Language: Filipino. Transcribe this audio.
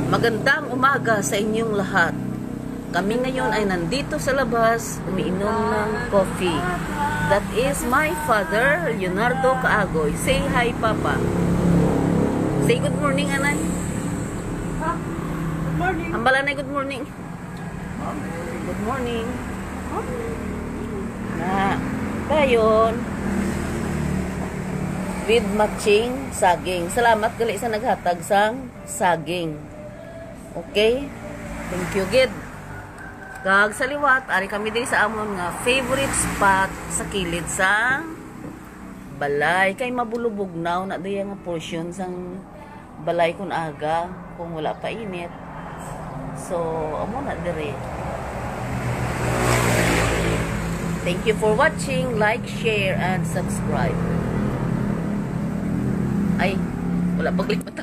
Magandang umaga sa inyong lahat. Kami ngayon ay nandito sa labas, umiinom ng coffee. That is my father, Leonardo Kaagoy. Say hi, Papa. Say good morning, Anay. Good morning. Ambalanay, good morning. Good morning. Na, dayon. With matching saging. Salamat gali sa naghatag sang saging. Okay? Thank you, Gid. Kag sa liwat, ari kami diri sa amon nga favorite spot sa kilid sang balay. Kay mabulubugnaw na diya nga portion sang balay kun aga kung wala pa init. So, amo na diri. Thank you for watching. Like, share, and subscribe. Ay, wala paglik matapos.